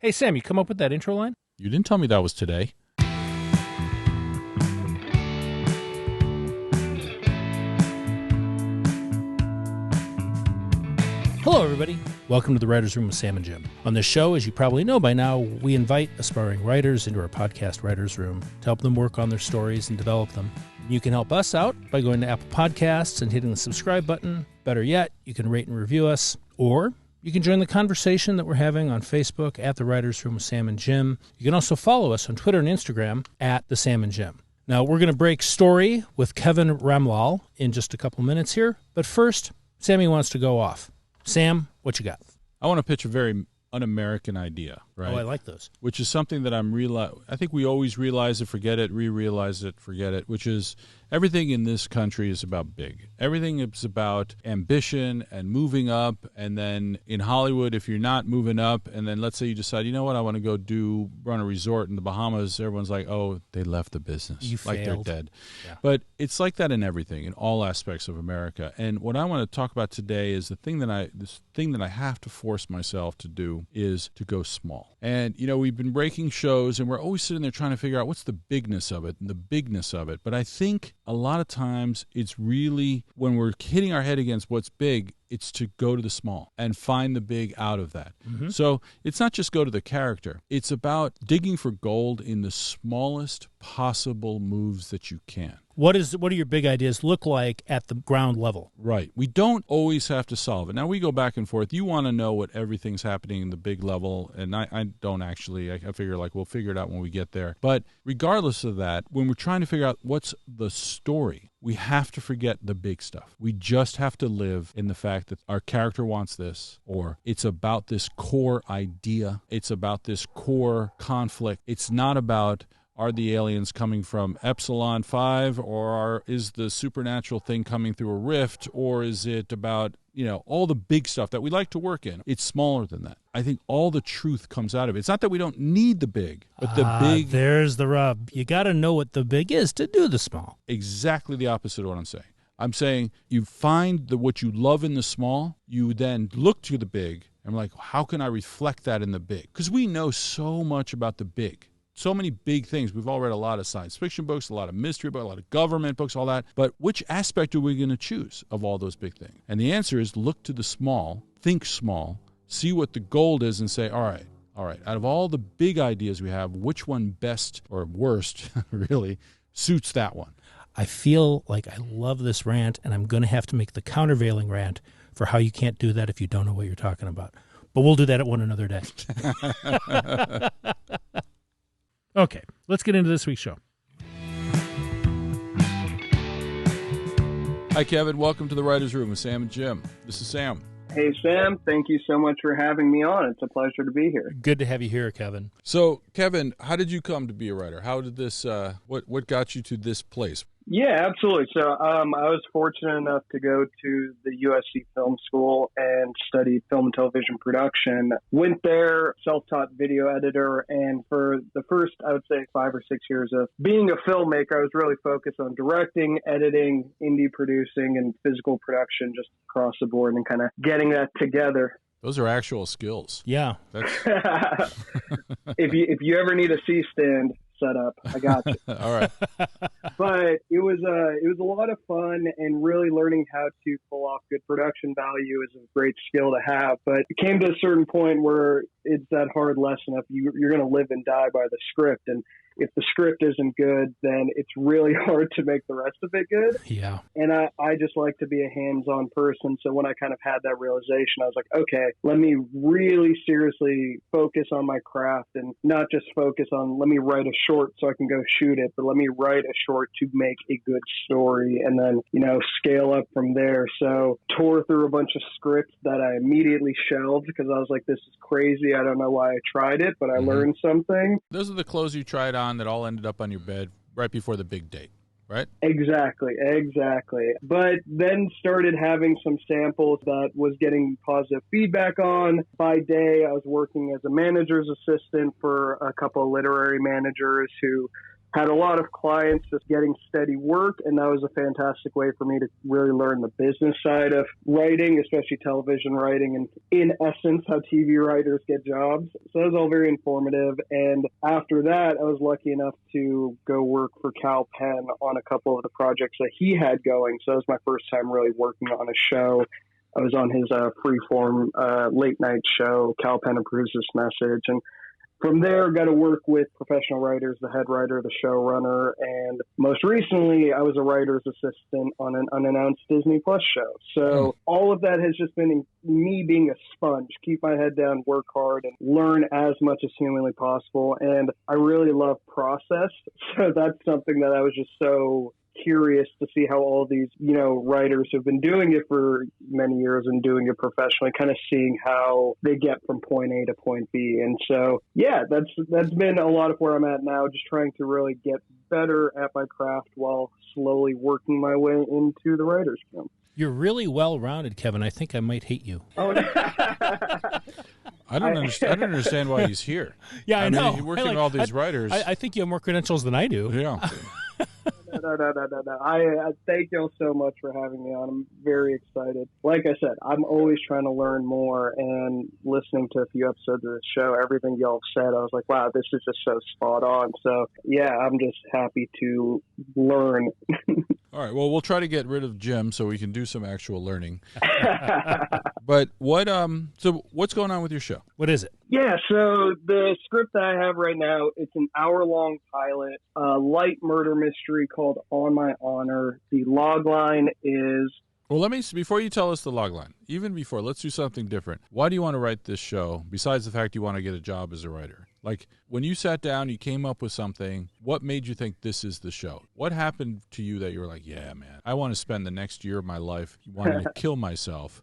Hey, Sam, you come up with that intro line? You didn't tell me that was today. Hello, everybody. Welcome to the Writers' Room with Sam and Jim. On this show, as you probably know by now, we invite aspiring writers into our podcast Writers' Room to help them work on their stories and develop them. You can help us out by going to Apple Podcasts and hitting the subscribe button. Better yet, you can rate and review us, or you can join the conversation that we're having on Facebook at the Writers' Room with Sam and Jim. You can also follow us on Twitter and Instagram at the Sam and Jim. Now, we're going to break story with Kevin Ramlal in just a couple minutes here. But first, Sammy wants to go off. Sam, what you got? I want to pitch a very un-American idea, right? Oh, I like those. Which is something that I think we always realize it, forget it, re-realize it, forget it, which is everything in this country is about big. Everything is about ambition and moving up. And then in Hollywood, if you're not moving up, and then let's say you decide, you know what, I want to go run a resort in the Bahamas, everyone's like, oh, they left the business. You like failed. They're dead. Yeah. But it's like that in everything, in all aspects of America. And what I want to talk about today is this thing that I have to force myself to do is to go small. And, you know, we've been breaking shows, and we're always sitting there trying to figure out what's the bigness of it and the bigness of it. But I think a lot of times it's really, when we're hitting our head against what's big, it's to go to the small and find the big out of that. Mm-hmm. So it's not just go to the character. It's about digging for gold in the smallest possible moves that you can. What do your big ideas look like at the ground level? Right. We don't always have to solve it. Now, we go back and forth. You want to know what everything's happening in the big level, and I don't actually. I figure like we'll figure it out when we get there. But regardless of that, when we're trying to figure out what's the story, we have to forget the big stuff. We just have to live in the fact that our character wants this, or it's about this core idea. It's about this core conflict. It's not about, are the aliens coming from Epsilon 5, or is the supernatural thing coming through a rift, or is it about, you know, all the big stuff that we like to work in? It's smaller than that. I think all the truth comes out of it. It's not that we don't need the big, but the big... There's the rub. You got to know what the big is to do the small. Exactly the opposite of what I'm saying. I'm saying you find what you love in the small, you then look to the big, and like, how can I reflect that in the big? Because we know so much about the big. So many big things. We've all read a lot of science fiction books, a lot of mystery books, a lot of government books, all that. But which aspect are we going to choose of all those big things? And the answer is look to the small, think small, see what the gold is, and say, all right, out of all the big ideas we have, which one best or worst really suits that one? I feel like I love this rant, and I'm going to have to make the countervailing rant for how you can't do that if you don't know what you're talking about. But we'll do that at one another day. Okay, let's get into this week's show. Hi, Kevin. Welcome to the Writers' Room with Sam and Jim. This is Sam. Hey, Sam. Thank you so much for having me on. It's a pleasure to be here. Good to have you here, Kevin. So, Kevin, how did you come to be a writer? How did this, what got you to this place? Yeah, absolutely. So I was fortunate enough to go to the USC Film School and studied film and television production. Went there, self-taught video editor, and for the first, I would say, 5 or 6 years of being a filmmaker, I was really focused on directing, editing, indie producing, and physical production just across the board and kind of getting that together. Those are actual skills. Yeah. If you ever need a C-stand set up, I got you. All right. But it was a lot of fun, and really learning how to pull off good production value is a great skill to have. But it came to a certain point where it's that hard lesson of you're going to live and die by the script. And if the script isn't good, then it's really hard to make the rest of it good. Yeah. And I just like to be a hands-on person. So when I kind of had that realization, I was like, okay, let me really seriously focus on my craft and not just focus on, let me write a short so I can go shoot it, but let me write a short to make a good story and then, scale up from there. So tore through a bunch of scripts that I immediately shelved because I was like, this is crazy. I don't know why I tried it, but I learned something. Those are the clothes you tried on that all ended up on your bed right before the big date, right? Exactly. But then started having some samples that was getting positive feedback on. By day, I was working as a manager's assistant for a couple of literary managers who had a lot of clients just getting steady work, and that was a fantastic way for me to really learn the business side of writing, especially television writing, and in essence, how TV writers get jobs. So that was all very informative. And after that, I was lucky enough to go work for Cal Penn on a couple of the projects that he had going. So that was my first time really working on a show. I was on his freeform late night show, Cal Penn Approves This Message. And from there, got to work with professional writers, the head writer, the showrunner, and most recently, I was a writer's assistant on an unannounced Disney Plus show. So all of that has just been me being a sponge, keep my head down, work hard, and learn as much as humanly possible. And I really love process, so that's something that I was just so curious to see how all these, writers who've been doing it for many years and doing it professionally, kind of seeing how they get from point A to point B. And so, yeah, that's been a lot of where I'm at now, just trying to really get better at my craft while slowly working my way into the writer's room. You're really well-rounded, Kevin. I think I might hate you. Oh, no. I don't understand why he's here. Yeah, I know. He's working with all these writers. I think you have more credentials than I do. Yeah. No. I thank y'all so much for having me on. I'm very excited. Like I said, I'm always trying to learn more, and listening to a few episodes of the show, everything y'all said, I was like, wow, this is just so spot on. So, yeah, I'm just happy to learn. All right. Well, we'll try to get rid of Jim so we can do some actual learning. But so what's going on with your show? What is it? Yeah, so the script that I have right now, it's an hour-long pilot, light murder mystery called On My Honor. The log line is... Well, before you tell us the log line, even before, let's do something different. Why do you want to write this show, besides the fact you want to get a job as a writer? Like, when you sat down, you came up with something, what made you think this is the show? What happened to you that you were like, yeah, man, I want to spend the next year of my life wanting to kill myself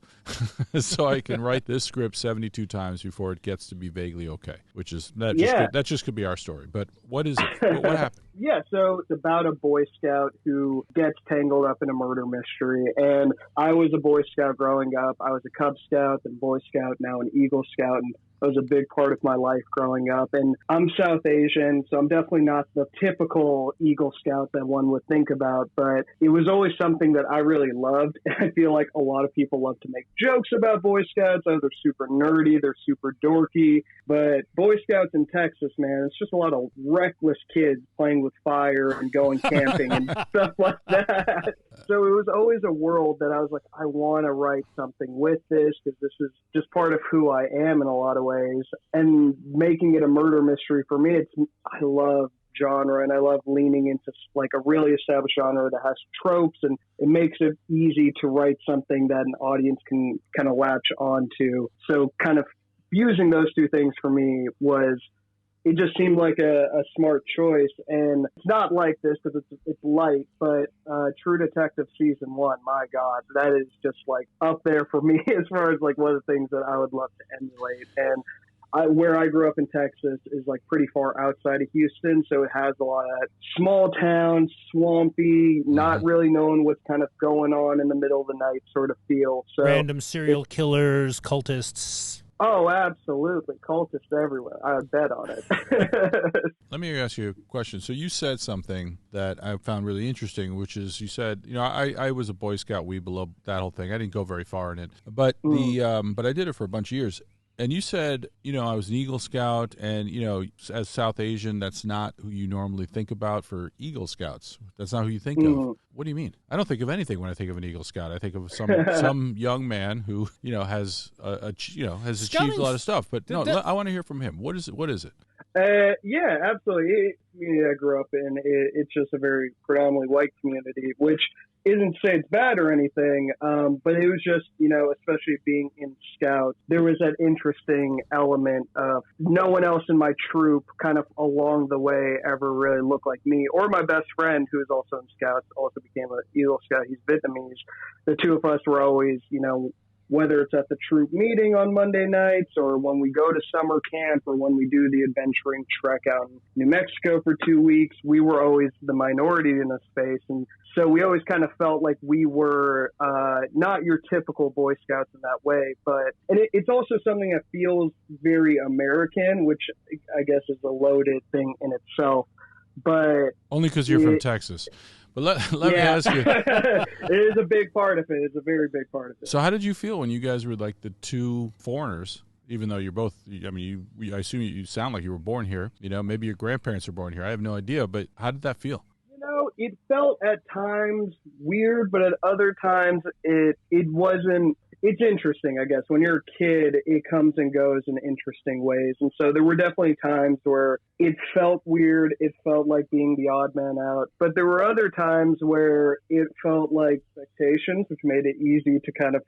so I can write this script 72 times before it gets to be vaguely okay, which is, that just could be our story. But what is it? What happened? Yeah, so it's about a Boy Scout who gets tangled up in a murder mystery. And I was a Boy Scout growing up. I was a Cub Scout, then Boy Scout, now an Eagle Scout. And that was a big part of my life growing up. And I'm South Asian, so I'm definitely not the typical Eagle Scout that one would think about, but it was always something that I really loved. And I feel like a lot of people love to make jokes about Boy Scouts. Oh, they're super nerdy, they're super dorky. But Boy Scouts in Texas, man, it's just a lot of reckless kids playing with fire and going camping and stuff like that. So it was always a world that I was like, I want to write something with this, because this is just part of who I am in a lot of ways. And making it a murder mystery, for me, I love genre, and I love leaning into like a really established genre that has tropes, and it makes it easy to write something that an audience can kind of latch onto. So kind of fusing those two things for me it just seemed like a smart choice. And it's not like this because it's light, but True Detective Season 1, my God, that is just like up there for me as far as like one of the things that I would love to emulate. And where I grew up in Texas is like pretty far outside of Houston, so it has a lot of small town, swampy, not really knowing what's kind of going on in the middle of the night sort of feel. So random serial killers, cultists. Oh, absolutely. Cultists everywhere. I would bet on it. Let me ask you a question. So you said something that I found really interesting, which is you said, I was a Boy Scout weeblo, that whole thing. I didn't go very far in it. But but I did it for a bunch of years. And you said, I was an Eagle Scout, and, as South Asian, that's not who you normally think about for Eagle Scouts. That's not who you think of. What do you mean? I don't think of anything when I think of an Eagle Scout. I think of some young man who, has achieved a lot of stuff. But no, I want to hear from him. What is it? Yeah, absolutely. I grew up in, it's just a very predominantly white community, which isn't to say it's bad or anything, but it was just, especially being in Scouts, there was that interesting element of no one else in my troop kind of along the way ever really looked like me, or my best friend, who is also in Scouts, also became an Eagle Scout. He's Vietnamese. The two of us were always, whether it's at the troop meeting on Monday nights, or when we go to summer camp, or when we do the adventuring trek out in New Mexico for 2 weeks, we were always the minority in the space. And so we always kind of felt like we were not your typical Boy Scouts in that way. And it's also something that feels very American, which I guess is a loaded thing in itself. but only because you're from Texas. But let me ask you. It is a big part of it. It's a very big part of it. So how did you feel when you guys were like the two foreigners? Even though you're both, I mean, I assume you sound like you were born here. You know, maybe your grandparents were born here. I have no idea. But how did that feel? You know, it felt at times weird, but at other times it wasn't. It's interesting, I guess. When you're a kid, it comes and goes in interesting ways. And so there were definitely times where it felt weird. It felt like being the odd man out. But there were other times where it felt like expectations, which made it easy to kind of,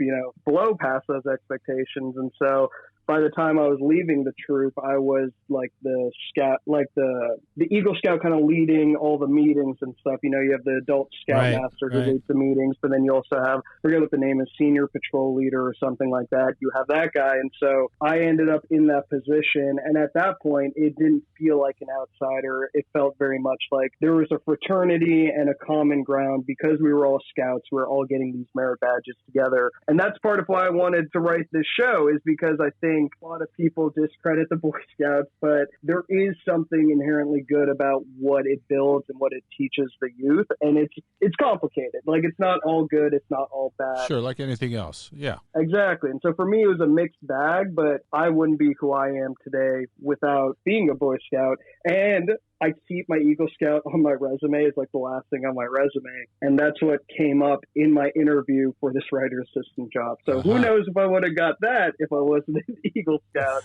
blow past those expectations. And so by the time I was leaving the troop, I was like the scout, like the Eagle Scout kind of leading all the meetings and stuff. You have the adult scoutmaster who leads the meetings, but then you also have, I forget what the name is, senior patrol leader or something like that. You have that guy. And so I ended up in that position. And at that point, it didn't feel like an outsider. It felt very much like there was a fraternity and a common ground because we were all scouts. We were all getting these merit badges together. And that's part of why I wanted to write this show, is because I think a lot of people discredit the Boy Scouts, but there is something inherently good about what it builds and what it teaches the youth. And it's complicated. Like, it's not all good. It's not all bad. Sure, like anything else. Yeah. Exactly. And so for me, it was a mixed bag, but I wouldn't be who I am today without being a Boy Scout. And I keep my Eagle Scout on my resume. It's like the last thing on my resume. And that's what came up in my interview for this writer assistant job. So who knows if I would have got that if I wasn't an Eagle Scout.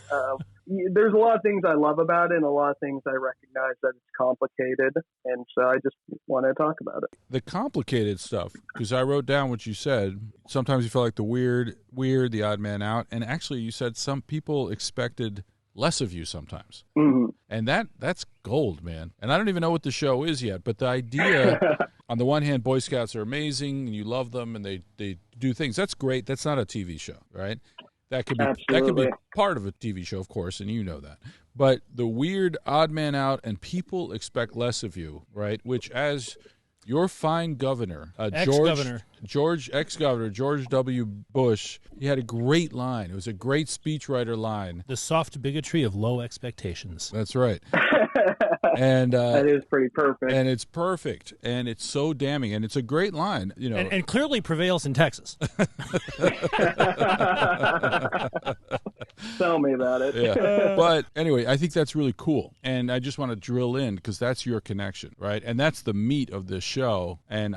There's a lot of things I love about it and a lot of things I recognize that it's complicated. And so I just want to talk about it. The complicated stuff, because I wrote down what you said. Sometimes you feel like the weird, the odd man out. And actually you said some people expected less of you sometimes. Mm-hmm. And that's gold, man. And I don't even know what the show is yet, but the idea, on the one hand, Boy Scouts are amazing and you love them and they do things. That's great. That's not a TV show, right? That could be part of a TV show, of course, and you know that. But the weird odd man out and people expect less of you, right? Which, as your fine governor, ex-governor George W. Bush, he had a great line. It was a great speechwriter line. The soft bigotry of low expectations. That's right. And that is pretty perfect. And it's perfect. And it's so damning. And it's a great line. And clearly prevails in Texas. Tell me about it. Yeah. But anyway, I think that's really cool. And I just want to drill in because that's your connection, right? And that's the meat of this show. And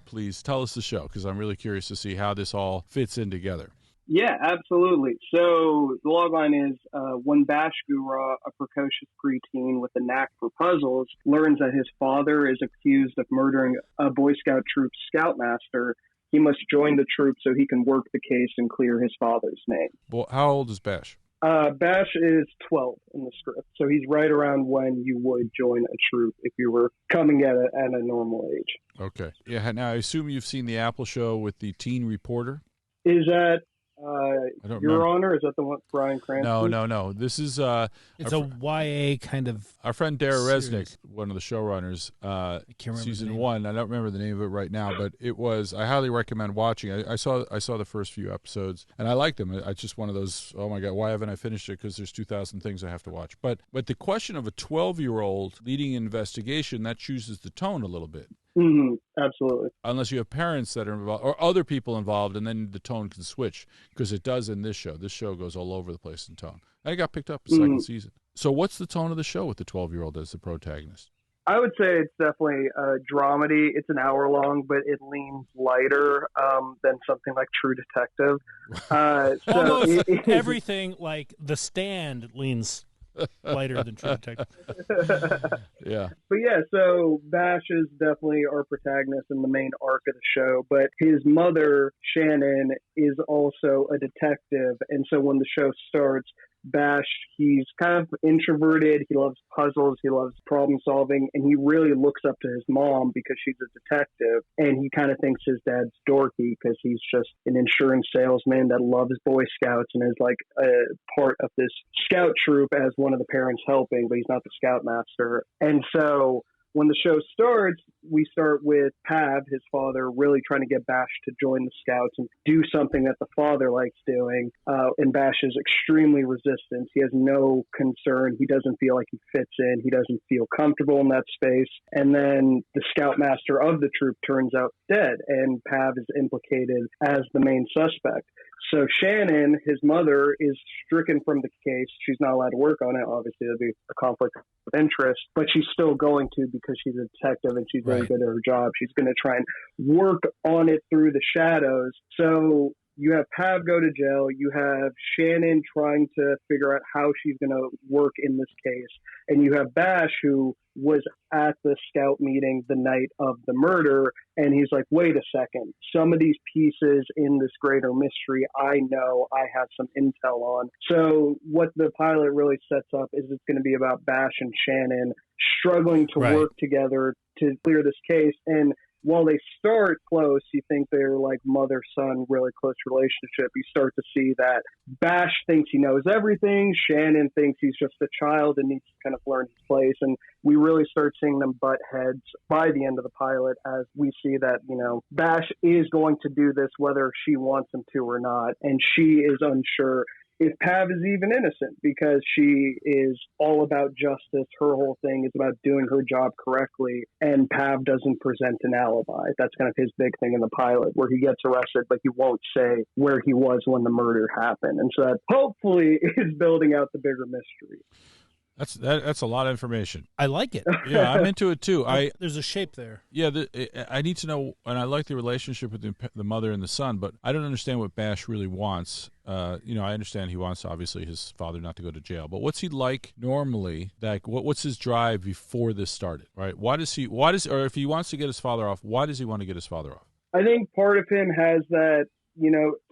please tell us the show, because I'm really curious to see how this all fits in together. Yeah, absolutely. So the logline is when Bash Gura, a precocious preteen with a knack for puzzles, learns that his father is accused of murdering a Boy Scout troop's scoutmaster, he must join the troop so he can work the case and clear his father's name. Well, how old is Bash? Bash is 12 in the script, so he's right around when you would join a troop if you were coming at a normal age. Okay. Yeah. Now, I assume you've seen the Apple show with the teen reporter? Is that Your remember. Honor? Is that the one, Bryan Cranston? No. This is it's a YA kind of. Our friend Dara series. Resnick, one of the showrunners, season 1. I don't remember the name of it right now, but it was. I highly recommend watching. I saw the first few episodes, and I liked them. It's just one of those. Oh my God, why haven't I finished it? Because there's 2,000 things I have to watch. But the question of a 12-year-old leading an investigation, that chooses the tone a little bit. Mm-hmm. Absolutely. Unless you have parents that are involved or other people involved, and then the tone can switch, because it does in this show. This show goes all over the place in tone. And it got picked up in the second season. So what's the tone of the show with the 12-year-old as the protagonist? I would say it's definitely a dramedy. It's an hour long, but it leans lighter than something like True Detective. Almost everything like The Stand leans lighter than True Detective. Yeah. But yeah, so Bash is definitely our protagonist in the main arc of the show, but his mother, Shannon, is also a detective. And so when the show starts, Bash, he's kind of introverted. He loves puzzles. He loves problem solving. And he really looks up to his mom because she's a detective. And he kind of thinks his dad's dorky because he's just an insurance salesman that loves Boy Scouts and is like a part of this scout troop as one of the parents helping, but he's not the scoutmaster. And so when the show starts, we start with Pav, his father, really trying to get Bash to join the Scouts and do something that the father likes doing. And Bash is extremely resistant. He has no concern. He doesn't feel like he fits in. He doesn't feel comfortable in that space. And then the Scoutmaster of the troop turns out dead, and Pav is implicated as the main suspect. So Shannon, his mother, is stricken from the case. She's not allowed to work on it. Obviously, there'd be a conflict of interest, but she's still going to because she's a detective and she's very good at her job. She's going to try and work on it through the shadows. So you have Pav go to jail. You have Shannon trying to figure out how she's going to work in this case. And you have Bash, who was at the Scout meeting the night of the murder. And he's like, wait a second, some of these pieces in this greater mystery, I know I have some intel on. So what the pilot really sets up is it's going to be about Bash and Shannon struggling to work together to clear this case. And while they start close, you think they're like mother-son, really close relationship. You start to see that Bash thinks he knows everything. Shannon thinks he's just a child and needs to kind of learn his place. And we really start seeing them butt heads by the end of the pilot as we see that, you know, Bash is going to do this whether she wants him to or not. And she is unsure if Pav is even innocent because she is all about justice. Her whole thing is about doing her job correctly, and Pav doesn't present an alibi. That's kind of his big thing in the pilot, where he gets arrested, but he won't say where he was when the murder happened. And so that hopefully is building out the bigger mystery. That's a lot of information. I like it. Yeah, I'm into it too. There's a shape there. Yeah, I need to know, and I like the relationship with the mother and the son, but I don't understand what Bash really wants. I understand he wants, obviously, his father not to go to jail, but what's he like normally? Like, what's his drive before this started? Right? Or if he wants to get his father off, why does he want to get his father off? I think part of him has that,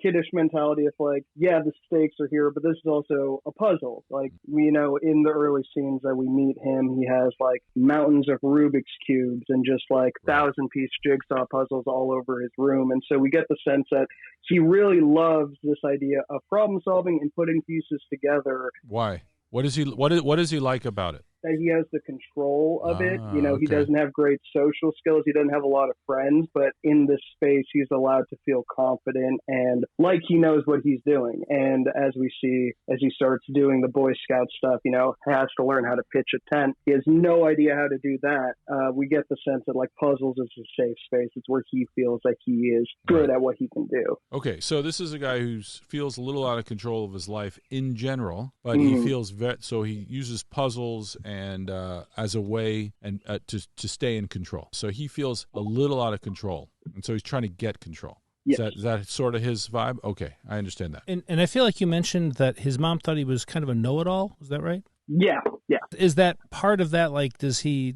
kiddish mentality of like, yeah, the stakes are here, but this is also a puzzle. Like, in the early scenes that we meet him, he has like mountains of Rubik's cubes and just like 1,000-piece jigsaw puzzles all over his room. And so we get the sense that he really loves this idea of problem solving and putting pieces together. Why? What does he like about it? That he has the control of it. He doesn't have great social skills. He doesn't have a lot of friends, but in this space, he's allowed to feel confident and like he knows what he's doing. And as we see, as he starts doing the Boy Scout stuff, has to learn how to pitch a tent. He has no idea how to do that. We get the sense that like puzzles is a safe space. It's where he feels like he is good at what he can do. Okay, so this is a guy who feels a little out of control of his life in general, but he feels so he uses puzzles and as a way and to stay in control. So he feels a little out of control, and so he's trying to get control. Yes. Is that sort of his vibe? Okay, I understand that. And I feel like you mentioned that his mom thought he was kind of a know-it-all. Is that right? Yeah. Is that part of that? Like, does he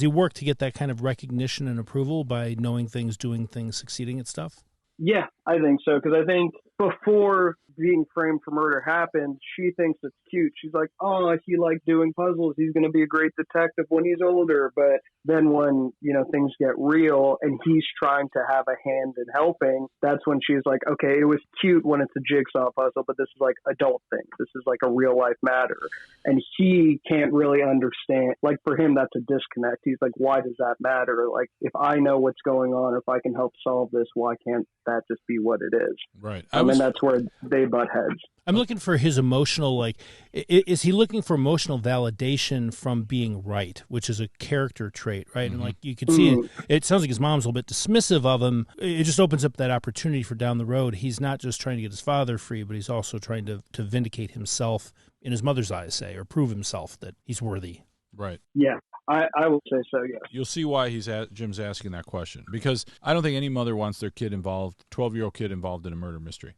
work to get that kind of recognition and approval by knowing things, doing things, succeeding at stuff? Yeah, I think so. Because I think before being framed for murder happened, she thinks it's cute. She's like, oh, he liked doing puzzles. He's going to be a great detective when he's older. But then when, things get real and he's trying to have a hand in helping, that's when she's like, okay, it was cute when it's a jigsaw puzzle, but this is like adult things. This is like a real life matter. And he can't really understand. Like for him, that's a disconnect. He's like, why does that matter? Like if I know what's going on, if I can help solve this, why can't that just be what it is? Right. And that's where they butt heads. I'm looking for his emotional, is he looking for emotional validation from being right, which is a character trait, right? Mm-hmm. And you can see it sounds like his mom's a little bit dismissive of him. It just opens up that opportunity for down the road. He's not just trying to get his father free, but he's also trying to vindicate himself in his mother's eyes, say, or prove himself that he's worthy. Right. Yeah. I will say so, yes. You'll see why Jim's asking that question, because I don't think any mother wants their kid involved, 12-year-old kid involved in a murder mystery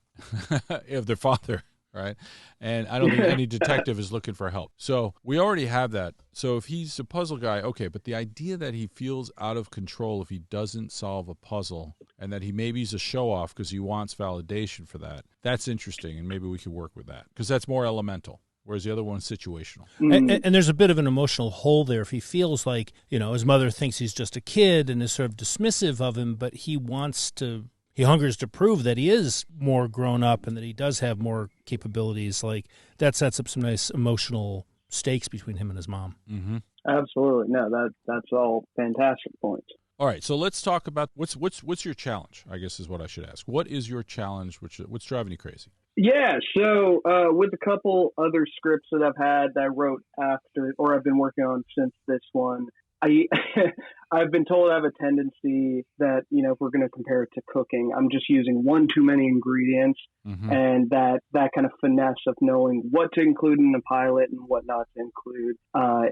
of their father, right? And I don't think any detective is looking for help. So we already have that. So if he's a puzzle guy, okay, but the idea that he feels out of control if he doesn't solve a puzzle and that he's a show-off because he wants validation for that, that's interesting, and maybe we could work with that because that's more elemental. Whereas the other one's situational. And there's a bit of an emotional hole there if he feels like, his mother thinks he's just a kid and is sort of dismissive of him, but he hungers to prove that he is more grown up and that he does have more capabilities. Like that sets up some nice emotional stakes between him and his mom. Mm-hmm. Absolutely. No, that's all fantastic points. All right, so let's talk about what's your challenge, I guess is what I should ask. What is your challenge? What's driving you crazy? Yeah, so with a couple other scripts that I've had that I wrote after, or I've been working on since this one, I've been told I have a tendency that, if we're going to compare it to cooking, I'm just using one too many ingredients, and that kind of finesse of knowing what to include in the pilot and what not to include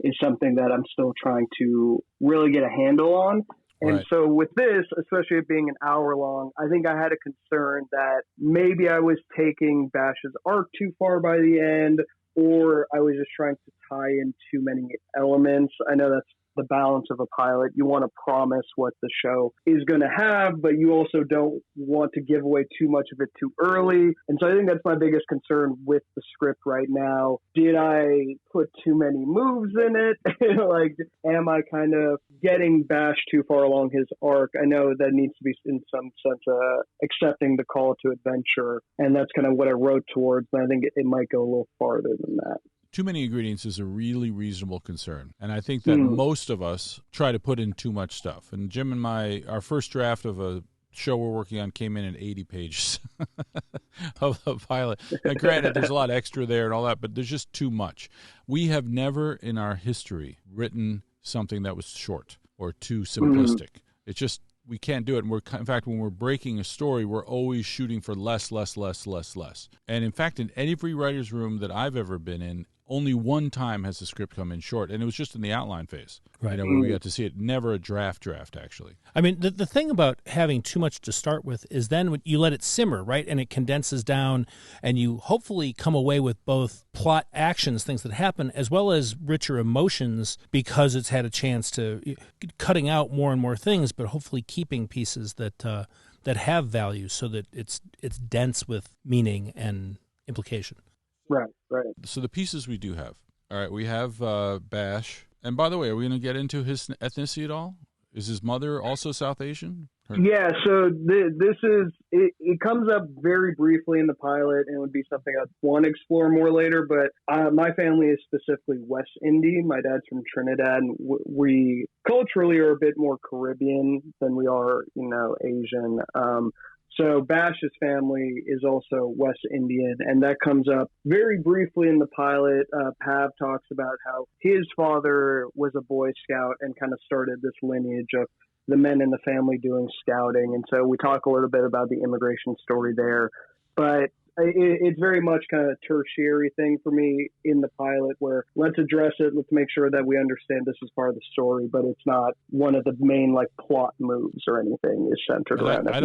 is something that I'm still trying to really get a handle on. And right. So with this, especially it being an hour long, I think I had a concern that maybe I was taking Bash's arc too far by the end, or I was just trying to tie in too many elements. I know that's the balance of a pilot. You want to promise what the show is going to have, but you also don't want to give away too much of it too early. And so I think that's my biggest concern with the script right now. Did I put too many moves in it? Like, am I kind of getting Bash too far along his arc? I know that needs to be in some sense accepting the call to adventure. And that's kind of what I wrote towards. But I think it might go a little farther than that. Too many ingredients is a really reasonable concern. And I think that most of us try to put in too much stuff. And Jim and our first draft of a show we're working on came in at 80 pages of a pilot. Now, granted, there's a lot extra there and all that, but there's just too much. We have never in our history written something that was short or too simplistic. It's just, we can't do it. And in fact, when we're breaking a story, we're always shooting for less. And in fact, in every writer's room that I've ever been in, only one time has the script come in short, and it was just in the outline phase, right? Where we got to see it. Never a draft, actually. I mean, the thing about having too much to start with is then when you let it simmer, right? And it condenses down, and you hopefully come away with both plot actions, things that happen, as well as richer emotions because it's had a chance to cutting out more and more things, but hopefully keeping pieces that have value so that it's dense with meaning and implication. Right. So the pieces we do have. All right, we have Bash. And by the way, are we going to get into his ethnicity at all? Is his mother also South Asian? Yeah, so this is, it comes up very briefly in the pilot, and it would be something I'd want to explore more later, but my family is specifically West Indian. My dad's from Trinidad, and we culturally are a bit more Caribbean than we are, Asian. So Bash's family is also West Indian, and that comes up very briefly in the pilot. Pav talks about how his father was a Boy Scout and kind of started this lineage of the men in the family doing scouting. And so we talk a little bit about the immigration story there. But it's very much kind of a tertiary thing for me in the pilot where let's address it. Let's make sure that we understand this is part of the story, but it's not one of the main plot moves or anything is centered around it. I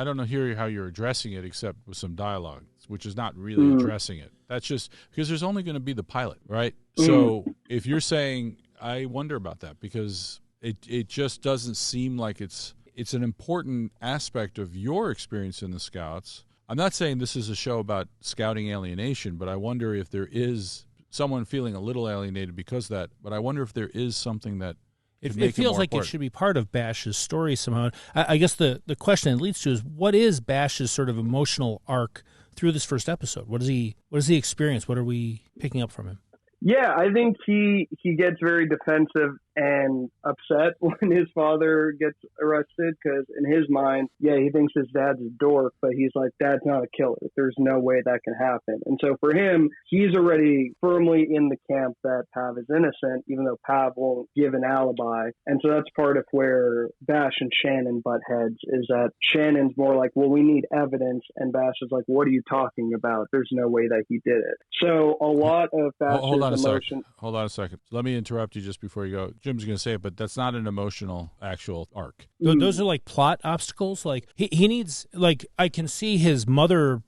don't know how you're addressing it except with some dialogue, which is not really addressing it. That's just because there's only going to be the pilot, right? So if you're saying, I wonder about that because it just doesn't seem like it's an important aspect of your experience in the Scouts. I'm not saying this is a show about scouting alienation, but I wonder if there is someone feeling a little alienated because of that. But I wonder if there is something that it feels like it should be part of Bash's story somehow. I guess the question it leads to is what is Bash's sort of emotional arc through this first episode? What is he experience? What are we picking up from him? Yeah, I think he gets very defensive and upset when his father gets arrested because in his mind, he thinks his dad's a dork, but he's like, Dad's not a killer. There's no way that can happen. And so for him, he's already firmly in the camp that Pav is innocent, even though Pav won't give an alibi. And so that's part of where Bash and Shannon butt heads is that Shannon's more like, well, we need evidence. And Bash is like, what are you talking about? There's no way that he did it. So a lot of Bash's emotion. Hold on a second. Let me interrupt you just before you go. Jim's going to say it, but that's not an emotional actual arc. Those are like plot obstacles. Like he needs, I can see his mother,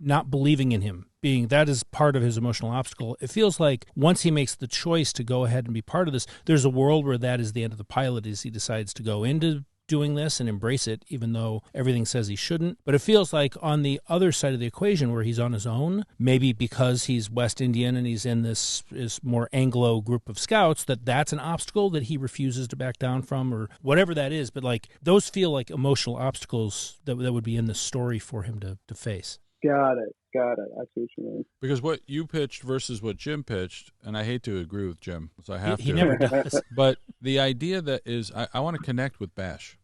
not believing in him being, that is part of his emotional obstacle. It feels like once he makes the choice to go ahead and be part of this, there's a world where that is the end of the pilot as he decides to go into doing this and embrace it, even though everything says he shouldn't. But it feels like on the other side of the equation where he's on his own, maybe because he's West Indian and he's in this more Anglo group of scouts, that's an obstacle that he refuses to back down from or whatever that is. But those feel like emotional obstacles that would be in the story for him to face. Got it. I see what you mean. Because what you pitched versus what Jim pitched, and I hate to agree with Jim, so I have He to. never does. But the idea that is, I want to connect with Bash.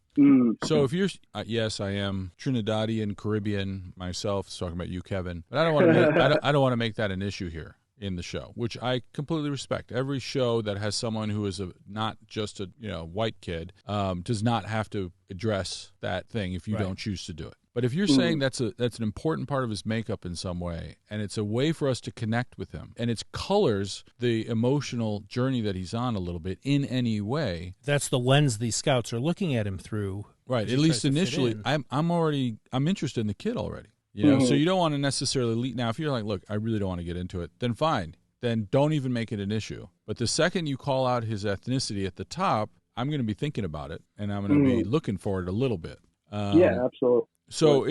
So if you're, yes, I am Trinidadian, Caribbean myself. Talking about you, Kevin, but I don't want to. I don't want to make that an issue here in the show, which I completely respect. Every show that has someone who is not just a white kid does not have to address that thing if you don't choose to do it. But if you're saying that's an important part of his makeup in some way, and it's a way for us to connect with him, and it colors the emotional journey that he's on a little bit in any way. That's the lens these scouts are looking at him through. Right. At least initially, I'm interested in the kid already. So you don't want to necessarily lead. Now, if you're like, look, I really don't want to get into it, then fine. Then don't even make it an issue. But the second you call out his ethnicity at the top, I'm going to be thinking about it, and I'm going to be looking for it a little bit. Yeah, absolutely. So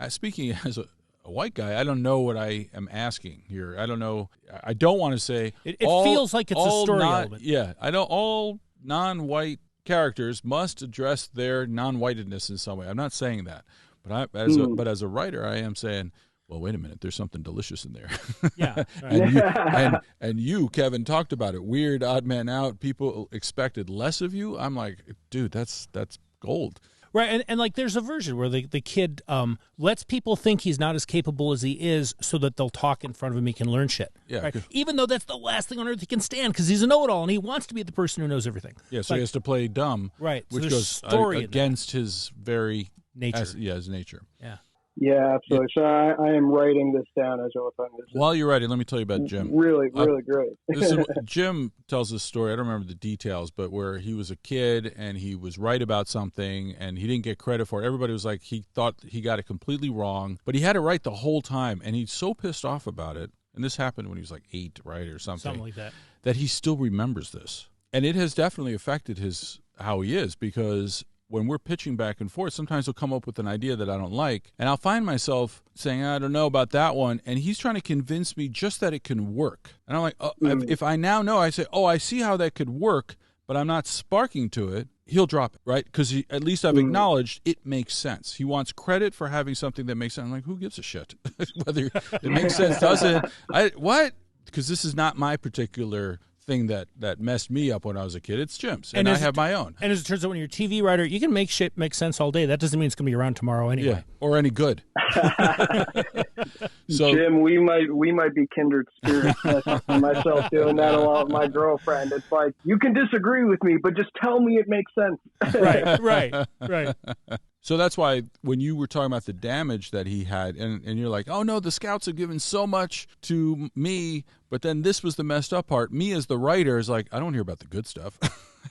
speaking as a white guy, I don't know what I am asking here. I don't know. I don't want to say it feels like it's a story element. Yeah, I know all non-white characters must address their non-whitedness in some way. I'm not saying that, but as a writer, I am saying, well, wait a minute, there's something delicious in there. Yeah, right. and you, Kevin, talked about it. Weird, odd man out. People expected less of you. I'm like, dude, that's gold. Right, and like there's a version where the kid lets people think he's not as capable as he is so that they'll talk in front of him, he can learn shit. Yeah. Right? Even though that's the last thing on earth he can stand because he's a know-it-all and he wants to be the person who knows everything. Yeah, so he has to play dumb. Right. Which so goes against his very nature. His nature. Yeah. Yeah, absolutely. So I am writing this down as well. While you're writing, let me tell you about Jim. Really great. Jim tells this story. I don't remember the details, but where he was a kid and he was right about something and he didn't get credit for it. Everybody was like, he thought he got it completely wrong, but he had it right the whole time. And he's so pissed off about it. And this happened when he was like 8, right, or something. Something like that. That he still remembers this. And it has definitely affected how he is, because when we're pitching back and forth, sometimes he'll come up with an idea that I don't like, and I'll find myself saying, I don't know about that one, and he's trying to convince me just that it can work. And I'm like, if I now know, I say, I see how that could work, but I'm not sparking to it, he'll drop it, right? Because at least I've acknowledged it makes sense. He wants credit for having something that makes sense. I'm like, who gives a shit? Whether it makes sense, doesn't. What? Because this is not my particular thing that messed me up when I was a kid. It's Jim's, and I have my own. And as it turns out, when you're a TV writer, you can make shit make sense all day. That doesn't mean it's going to be around tomorrow anyway. Yeah, or any good. So, Jim, we might be kindred spirits. Myself doing that a lot with my girlfriend. It's like, you can disagree with me, but just tell me it makes sense. Right. So that's why when you were talking about the damage that he had, and you're like, oh, no, the scouts have given so much to me, but then this was the messed up part. Me as the writer is like, I don't hear about the good stuff.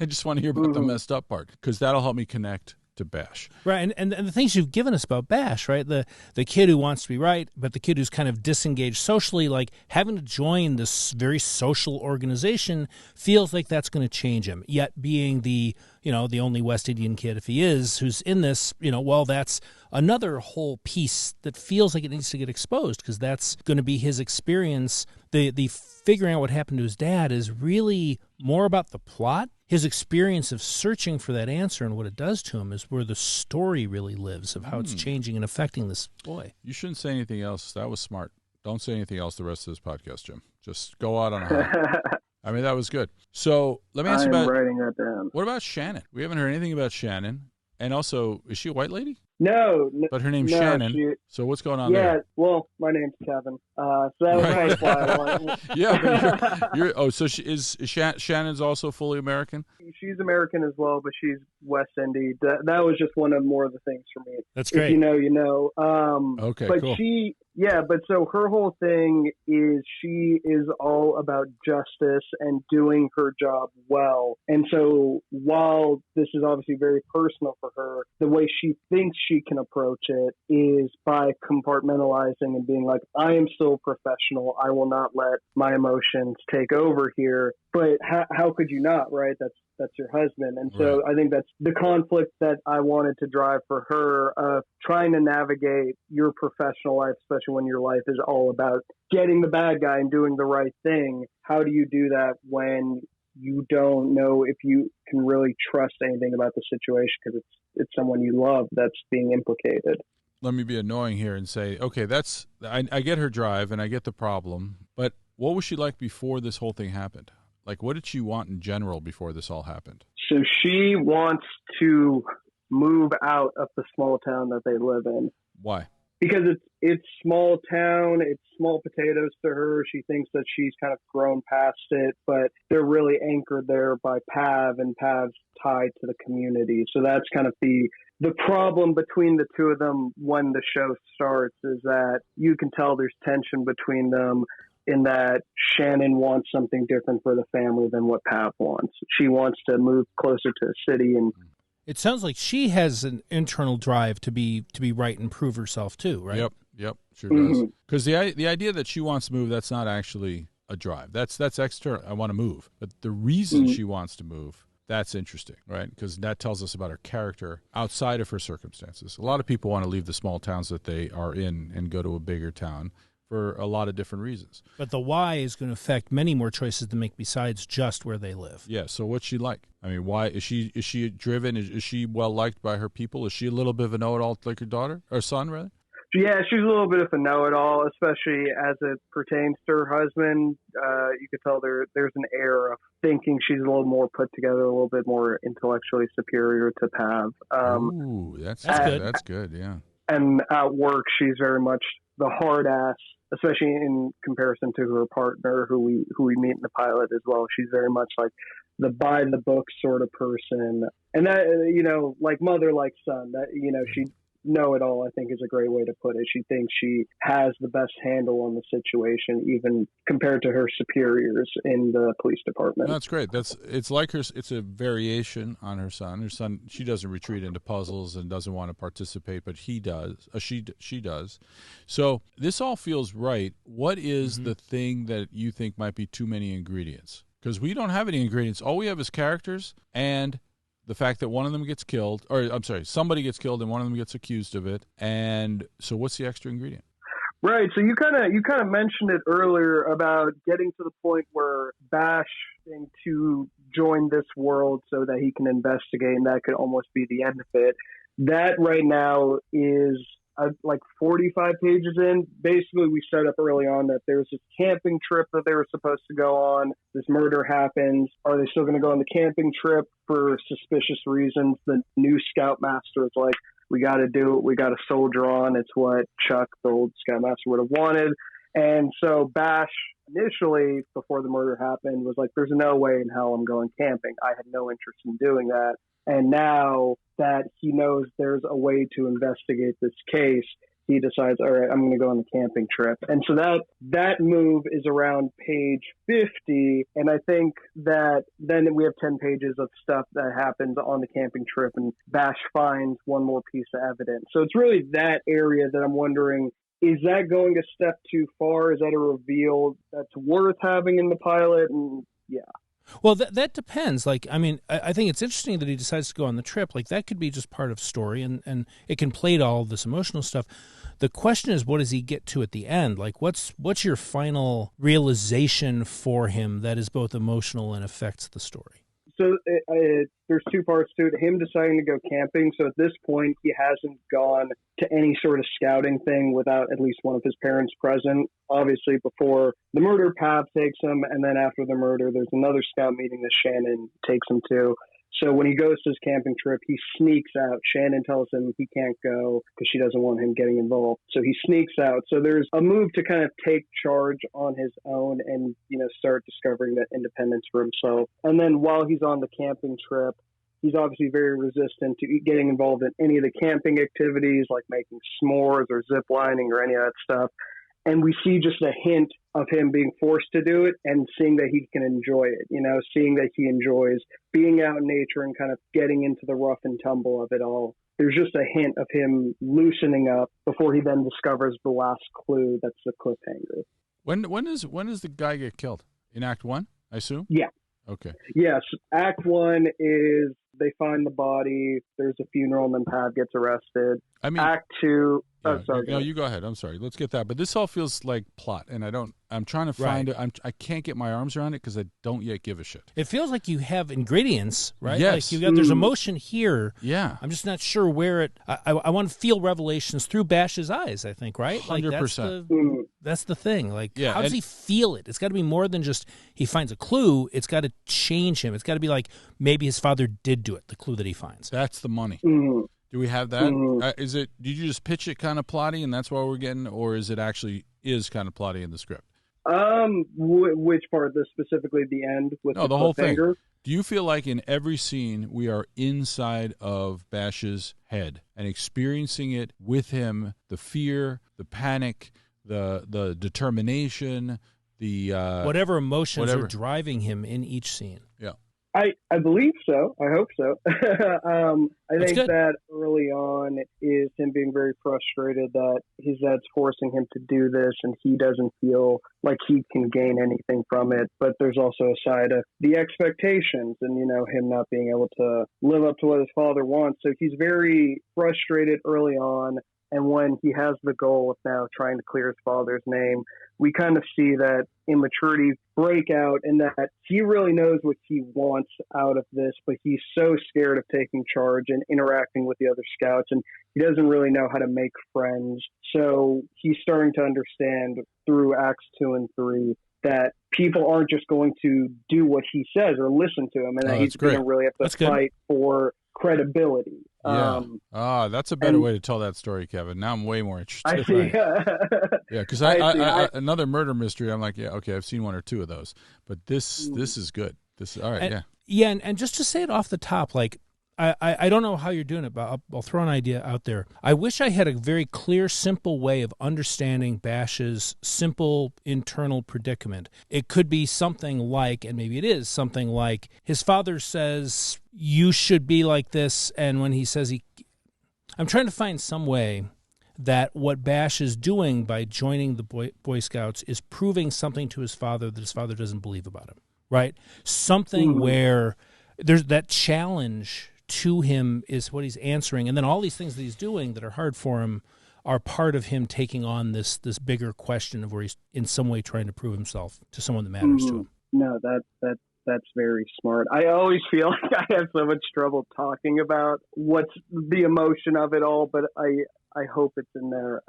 I just want to hear about the messed up part, because that'll help me connect to Bash. Right, and the things you've given us about Bash, right? The kid who wants to be right, but the kid who's kind of disengaged socially, like having to join this very social organization feels like that's going to change him. Yet being the only West Indian kid, if he is, who's in this, well, that's another whole piece that feels like it needs to get exposed, because that's going to be his experience. The figuring out what happened to his dad is really more about the plot. His experience of searching for that answer and what it does to him is where the story really lives, of how it's changing and affecting this boy. You shouldn't say anything else. That was smart. Don't say anything else the rest of this podcast, Jim. Just go out on a high. I mean, that was good. So let me ask you about, writing that down. What about Shannon? We haven't heard anything about Shannon. And also, is she a white lady? No. But her name's Shannon. So what's going on there? Yeah, well, my name's Kevin. So that was why I wanted. Yeah, but so Shannon's also fully American? She's American as well, but she's West Indian. That was just one of more of the things for me. That's great. If you know, you know. Okay, but cool. But so her whole thing is she is all about justice and doing her job well. And so while this is obviously very personal for her, the way she thinks she can approach it is by compartmentalizing and being like, I am still professional. I will not let my emotions take over here. But how could you not, right? That's your husband. And so I think that's the conflict that I wanted to drive for her, of trying to navigate your professional life, especially when your life is all about getting the bad guy and doing the right thing. How do you do that when you don't know if you can really trust anything about the situation, because it's someone you love that's being implicated? let me be annoying here and say, okay, I get her drive and I get the problem, but what was she like before this whole thing happened? Like, what did she want in general before this all happened? So she wants to move out of the small town that they live in. Why? Because it's small town, it's small potatoes to her. She thinks that she's kind of grown past it, but they're really anchored there by Pav, and Pav's tied to the community. So that's kind of the problem between the two of them when the show starts, is that you can tell there's tension between them, in that Shannon wants something different for the family than what Pav wants. She wants to move closer to the city. And it sounds like she has an internal drive to be right and prove herself too, right? Yep, sure does. Because the idea that she wants to move, that's not actually a drive. That's external. I want to move. But the reason she wants to move, that's interesting, right? Because that tells us about her character outside of her circumstances. A lot of people want to leave the small towns that they are in and go to a bigger town for a lot of different reasons. But the why is going to affect many more choices to make besides just where they live. Yeah, so what's she like? I mean, why is she driven? Is she well liked by her people? Is she a little bit of a know-it-all like her daughter or son, rather? Yeah, she's a little bit of a know-it-all, especially as it pertains to her husband. You could tell there's an air of thinking she's a little more put together, a little bit more intellectually superior to Pav. Ooh, that's good. That's good, yeah. And at work, she's very much the hard ass, especially in comparison to her partner, who we meet in the pilot as well. She's very much like the by the book sort of person, and that, like mother, like son. That she know it all, I think, is a great way to put it. She thinks she has the best handle on the situation, even compared to her superiors in the police department. That's great. It's like her. It's a variation on her son. Her son, she doesn't retreat into puzzles and doesn't want to participate, but he does. She does. So this all feels right. What is the thing that you think might be too many ingredients? Because we don't have any ingredients. All we have is characters and the fact that one of them gets killed, or I'm sorry, somebody gets killed and one of them gets accused of it. And so what's the extra ingredient? Right. So you kind of mentioned it earlier about getting to the point where Bash to join this world so that he can investigate, and that could almost be the end of it. That right now is like 45 pages in. Basically, we set up early on that there's this camping trip that they were supposed to go on. This murder happens. Are they still going to go on the camping trip for suspicious reasons? The new scoutmaster is like, we got to do it. We got to soldier on. It's what Chuck, the old scoutmaster, would have wanted. And so Bash, initially, before the murder happened, was like, there's no way in hell I'm going camping. I had no interest in doing that. And now that he knows there's a way to investigate this case, he decides, all right, I'm going to go on the camping trip. And so that move is around page 50. And I think that then we have 10 pages of stuff that happens on the camping trip, and Bash finds one more piece of evidence. So it's really that area that I'm wondering, is that going a step too far? Is that a reveal that's worth having in the pilot? And yeah. Well, that depends. Like, I mean, I think it's interesting that he decides to go on the trip. Like, that could be just part of story, and it can play to all of this emotional stuff. The question is, what does he get to at the end? Like, what's your final realization for him that is both emotional and affects the story? So there's two parts to it. Him deciding to go camping. So at this point, he hasn't gone to any sort of scouting thing without at least one of his parents present. Obviously, before the murder, Pav takes him. And then after the murder, there's another scout meeting that Shannon takes him to. So when he goes to his camping trip, he sneaks out. Shannon tells him he can't go because she doesn't want him getting involved. So he sneaks out. So there's a move to kind of take charge on his own and, start discovering that independence for himself. And then while he's on the camping trip, he's obviously very resistant to getting involved in any of the camping activities like making s'mores or zip lining or any of that stuff. And we see just a hint of him being forced to do it and seeing that he can enjoy it, seeing that he enjoys being out in nature and kind of getting into the rough and tumble of it all. There's just a hint of him loosening up before he then discovers the last clue that's the cliffhanger. When does the guy get killed? In Act 1, I assume? Yeah. Okay. Yes. Act 1 is they find the body, there's a funeral, and then Pav gets arrested. I mean, Act 2... Oh, sorry. No, you go ahead. I'm sorry. Let's get that. But this all feels like plot, and I'm trying to find it. I can't get my arms around it because I don't yet give a shit. It feels like you have ingredients, right? Yes. Like there's emotion here. Yeah. I'm just not sure where it. I want to feel revelations through Bash's eyes. I think, right? 100%. That's the thing. Like, yeah, how does he feel it? It's got to be more than just he finds a clue. It's got to change him. It's got to be like maybe his father did do it. The clue that he finds. That's the money. Mm-hmm. Do we have that? Is it? Did you just pitch it kind of plotty, and that's why we're getting, or is it actually is kind of plotty in the script? Which part? Specifically the end with the whole thing. Do you feel like in every scene we are inside of Bash's head and experiencing it with him? The fear, the panic, the determination, the whatever emotions are driving him in each scene. Yeah. I believe so. I hope so. I think good. that early on is him being very frustrated that his dad's forcing him to do this and he doesn't feel like he can gain anything from it. But there's also a side of the expectations and, him not being able to live up to what his father wants. So he's very frustrated early on. And when he has the goal of now trying to clear his father's name, we kind of see that immaturity break out and that he really knows what he wants out of this, but he's so scared of taking charge and interacting with the other scouts, and he doesn't really know how to make friends. So he's starting to understand through Acts 2 and 3 that people aren't just going to do what he says or listen to him, and that he's going to really have to fight for credibility. Yeah. That's a better way to tell that story, Kevin. Now I'm way more interested. I see. Yeah, because I another murder mystery. I'm like, yeah, okay, I've seen one or two of those, but this is good. This all right, yeah. And just to say it off the top, like I don't know how you're doing it, but I'll throw an idea out there. I wish I had a very clear, simple way of understanding Bash's simple internal predicament. It could be something like, and maybe it is something like, his father says, you should be like this, and when he says I'm trying to find some way that what Bash is doing by joining the Boy Scouts is proving something to his father that his father doesn't believe about him, right? Something where there's that challenge to him is what he's answering, and then all these things that he's doing that are hard for him are part of him taking on this bigger question of where he's in some way trying to prove himself to someone that matters to him. No, that's very smart. I always feel like I have so much trouble talking about what's the emotion of it all, but I hope it's in there.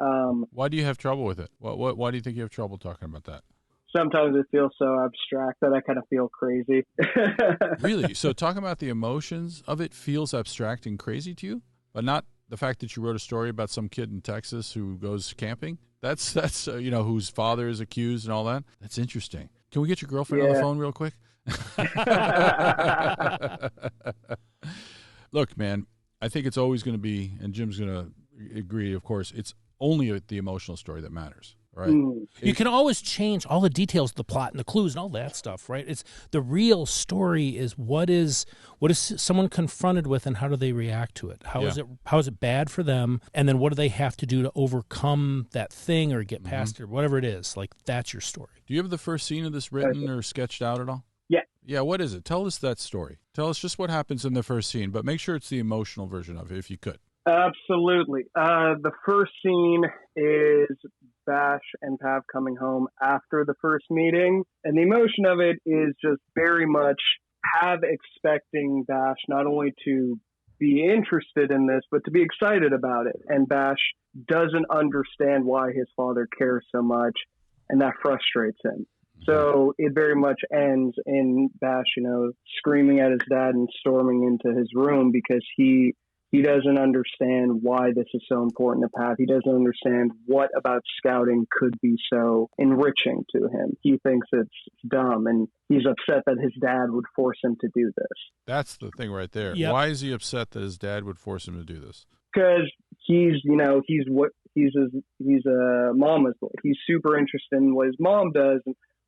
Why do you have trouble with it? Why do you think you have trouble talking about that? Sometimes it feels so abstract that I kind of feel crazy. Really? So talking about the emotions of it feels abstract and crazy to you, but not the fact that you wrote a story about some kid in Texas who goes camping? That's whose father is accused and all that? That's interesting. Can we get your girlfriend on the phone real quick? Look, man, I think it's always going to be, and Jim's going to agree, of course, it's only the emotional story that matters. Right. You can always change all the details of the plot and the clues and all that stuff, right? It's the real story is what is someone confronted with and how do they react to it? How is it bad for them? And then what do they have to do to overcome that thing or get past it or whatever it is? Like, that's your story. Do you have the first scene of this written or sketched out at all? Yeah. Yeah, what is it? Tell us that story. Tell us just what happens in the first scene, but make sure it's the emotional version of it if you could. Absolutely. The first scene is Bash and Pav coming home after the first meeting. And the emotion of it is just very much Pav expecting Bash not only to be interested in this, but to be excited about it. And Bash doesn't understand why his father cares so much, and that frustrates him. So it very much ends in Bash, screaming at his dad and storming into his room because he doesn't understand why this is so important to Pav. He doesn't understand what about scouting could be so enriching to him. He thinks it's dumb, and he's upset that his dad would force him to do this. That's the thing right there. Yep. Why is he upset that his dad would force him to do this? Because he's a mama's boy. He's super interested in what his mom does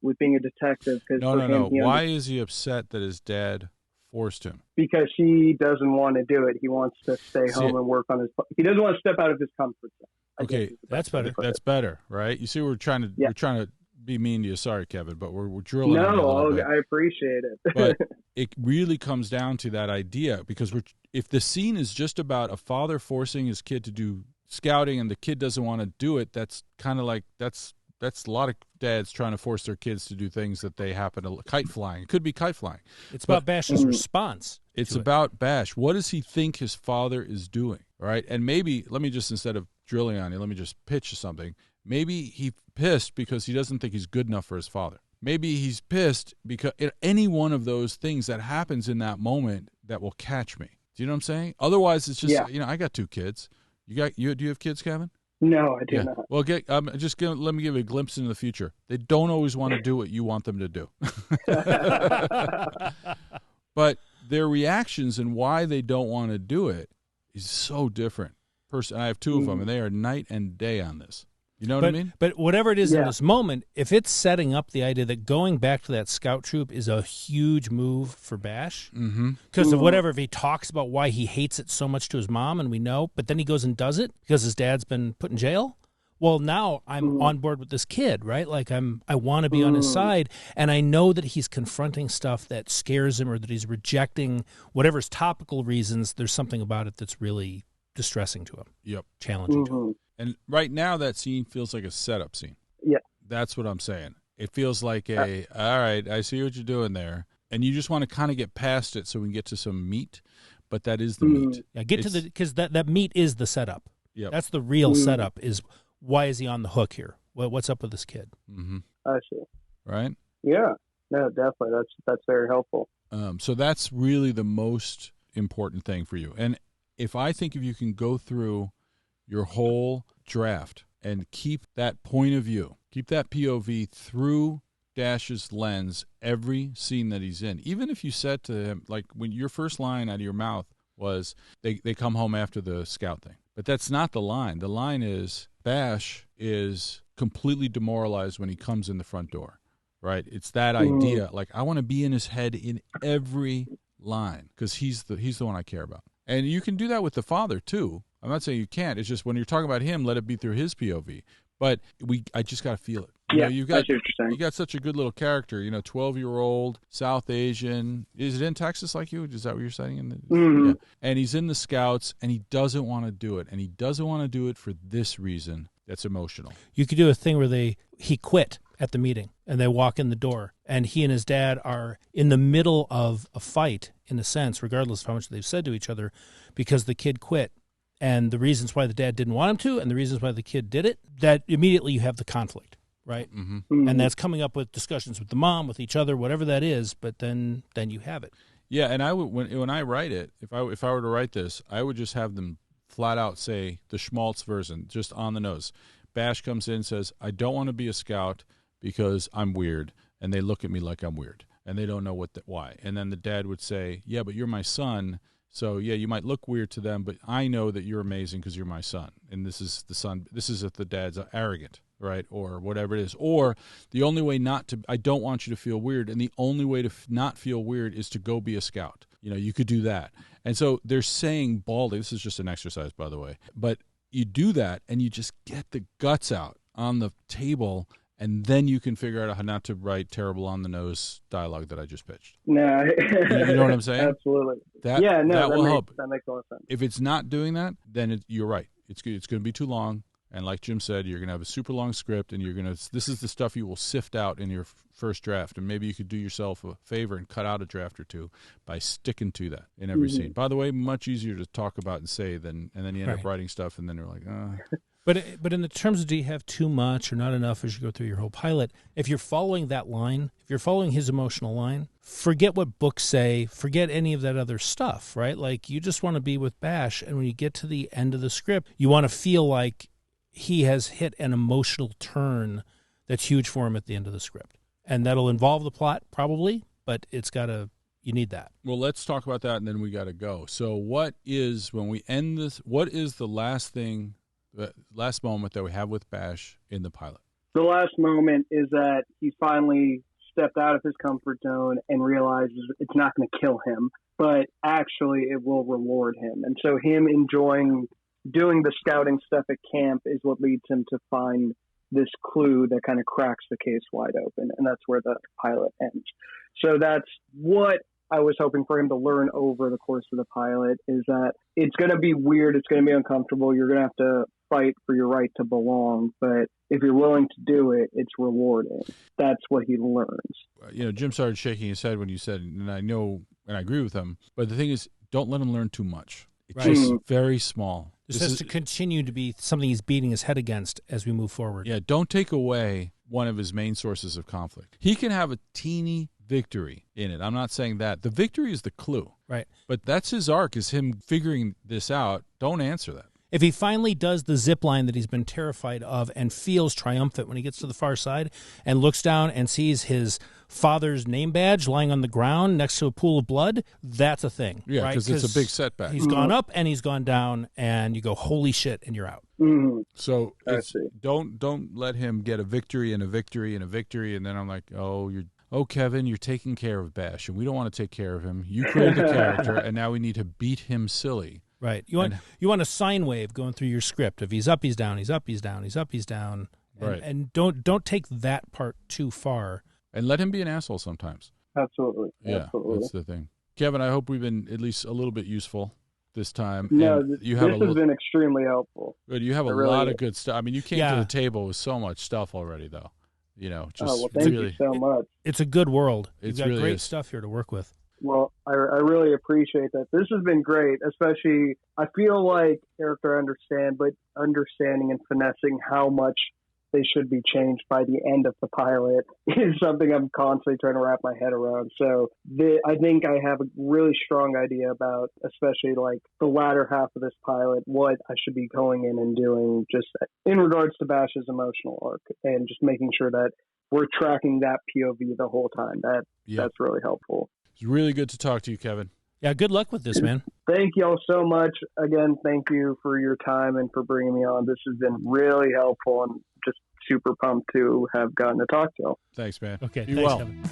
with being a detective. No. Why is he upset that his dad forced him? Because he doesn't want to do it. He wants to stay home and work on he doesn't want to step out of his comfort zone. Okay, that's better. That's better, right? You see, we're trying to be mean to you. Sorry, Kevin, but we're drilling. No, I appreciate it. But it really comes down to that idea, because if the scene is just about a father forcing his kid to do scouting and the kid doesn't want to do it, that's kind of like that's a lot of dads trying to force their kids to do things that they happen to kite flying. It could be kite flying. It's about Bash's response. It's about Bash. What does he think his father is doing? Right? And maybe, let me just, instead of drilling on you, let me just pitch something. Maybe he's pissed because he doesn't think he's good enough for his father. Maybe he's pissed because any one of those things that happens in that moment that will catch me. Do you know what I'm saying? Otherwise, it's just, I got 2 kids. Do you have kids, Kevin? No, I do not. Well, let me give you a glimpse into the future. They don't always want to do what you want them to do. But their reactions and why they don't want to do it is so different. I have 2 of them, and they are night and day on this. You know what I mean? But whatever it is in this moment, if it's setting up the idea that going back to that scout troop is a huge move for Bash, because of whatever, if he talks about why he hates it so much to his mom, and we know, but then he goes and does it because his dad's been put in jail, well, now I'm on board with this kid, right? Like I want to be on his side, and I know that he's confronting stuff that scares him or that he's rejecting whatever's topical reasons. There's something about it that's really distressing to him, challenging to him. And right now, that scene feels like a setup scene. Yeah. That's what I'm saying. It feels like all right, I see what you're doing there. And you just want to kind of get past it so we can get to some meat, but that is the meat. Yeah, because that meat is the setup. Yep. That's the real setup is why is he on the hook here? What's up with this kid? I see. Right? Yeah. No, definitely. That's very helpful. So that's really the most important thing for you. And if you can go through your whole draft and keep that point of view, keep that POV through Dash's lens every scene that he's in. Even if you said to him, like when your first line out of your mouth was, they come home after the scout thing. But that's not the line. The line is, Bash is completely demoralized when he comes in the front door, right? It's that idea. Like, I want to be in his head in every line because he's the one I care about. And you can do that with the father, too. I'm not saying you can't. It's just when you're talking about him, let it be through his POV. But I just got to feel it. You know, you got such a good little character, 12-year-old, South Asian. Is it in Texas like you? Is that what you're saying? Yeah. And he's in the Scouts, and he doesn't want to do it. And he doesn't want to do it for this reason that's emotional. You could do a thing where he quit at the meeting, and they walk in the door, and he and his dad are in the middle of a fight, in a sense, regardless of how much they've said to each other, because the kid quit. And the reasons why the dad didn't want him to and the reasons why the kid did it, that immediately you have the conflict, right? And that's coming up with discussions with the mom, with each other, whatever that is, but then you have it. Yeah, and I would when I write it, if I were to write this, I would just have them flat out say the Schmaltz version, just on the nose. Bash comes in and says, I don't want to be a scout because I'm weird, and they look at me like I'm weird, and they don't know why. And then the dad would say, yeah, but you're my son. So, yeah, you might look weird to them, but I know that you're amazing because you're my son. And this is the son. This is if the dad's arrogant, right, or whatever it is. Or the only way I don't want you to feel weird, and the only way to not feel weird is to go be a scout. You could do that. And so they're saying baldly, this is just an exercise, by the way, but you do that, and you just get the guts out on the table, and then you can figure out how not to write terrible on-the-nose dialogue that I just pitched. No. You know what I'm saying? Absolutely. That will help. That makes a lot of sense. If it's not doing that, then you're right. It's going to be too long. And like Jim said, you're going to have a super long script, and this is the stuff you will sift out in your first draft. And maybe you could do yourself a favor and cut out a draft or two by sticking to that in every scene. By the way, much easier to talk about and say and then you end up writing stuff, and then you're like, But in the terms of do you have too much or not enough as you go through your whole pilot, if you're following that line, if you're following his emotional line, forget what books say, forget any of that other stuff, right? Like, you just want to be with Bash, and when you get to the end of the script, you want to feel like he has hit an emotional turn that's huge for him at the end of the script. And that'll involve the plot, probably, but you need that. Well, let's talk about that, and then we got to go. So when we end this, what is the last moment that we have with Bash in the pilot? The last moment is that he finally stepped out of his comfort zone and realizes it's not going to kill him, but actually it will reward him. And so him enjoying doing the scouting stuff at camp is what leads him to find this clue that kind of cracks the case wide open. And that's where the pilot ends. So that's what I was hoping for him to learn over the course of the pilot, is that it's going to be weird. It's going to be uncomfortable. You're going to have to fight for your right to belong, but if you're willing to do it, it's rewarding. That's what he learns. Jim started shaking his head when you said, and I know, and I agree with him, but the thing is, don't let him learn too much. It's just very small. This has to continue to be something he's beating his head against as we move forward. Yeah, don't take away one of his main sources of conflict. He can have a teeny victory in it. I'm not saying that. The victory is the clue. Right. But that's his arc, is him figuring this out. Don't answer that. If he finally does the zip line that he's been terrified of and feels triumphant when he gets to the far side and looks down and sees his father's name badge lying on the ground next to a pool of blood, that's a thing. Yeah, because it's a big setback. He's gone up and he's gone down, and you go, holy shit, and you're out. Mm-hmm. So don't let him get a victory and a victory and a victory, and then I'm like, Kevin, you're taking care of Bash, and we don't want to take care of him. You created the character, and now we need to beat him silly. Right. You want a sine wave going through your script. If he's up, he's down. He's up, he's down. He's up, he's down. Right. And don't take that part too far. And let him be an asshole sometimes. Absolutely. Yeah, Absolutely. That's the thing. Kevin, I hope we've been at least a little bit useful this time. No, and this has been extremely helpful. Good. You have a lot of good stuff. I mean, you came to the table with so much stuff already, though. Thank you so much. It's a good world. You've got really great stuff here to work with. Well, I really appreciate that. This has been great, especially I feel like character understanding and finessing how much they should be changed by the end of the pilot is something I'm constantly trying to wrap my head around. So I think I have a really strong idea about, especially like the latter half of this pilot, what I should be going in and doing just in regards to Bash's emotional arc and just making sure that we're tracking that POV the whole time. That's really helpful. It's really good to talk to you, Kevin. Yeah, good luck with this, man. Thank you all so much. Again, thank you for your time and for bringing me on. This has been really helpful and just super pumped to have gotten to talk to you. Thanks, man. Okay, Be thanks, well. Kevin.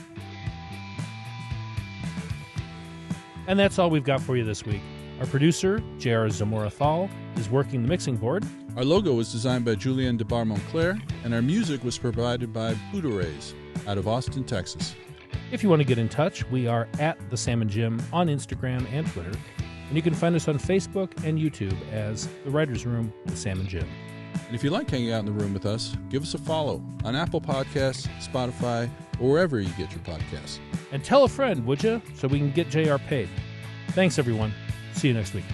And that's all we've got for you this week. Our producer, J.R. Zamora-Thal, is working the mixing board. Our logo was designed by Julien Debar-Monclair, and our music was provided by Buddha Rays out of Austin, Texas. If you want to get in touch, we are at The Salmon Gym on Instagram and Twitter. And you can find us on Facebook and YouTube as The Writer's Room with Salmon Gym. And if you like hanging out in the room with us, give us a follow on Apple Podcasts, Spotify, or wherever you get your podcasts. And tell a friend, would you, so we can get JR paid. Thanks, everyone. See you next week.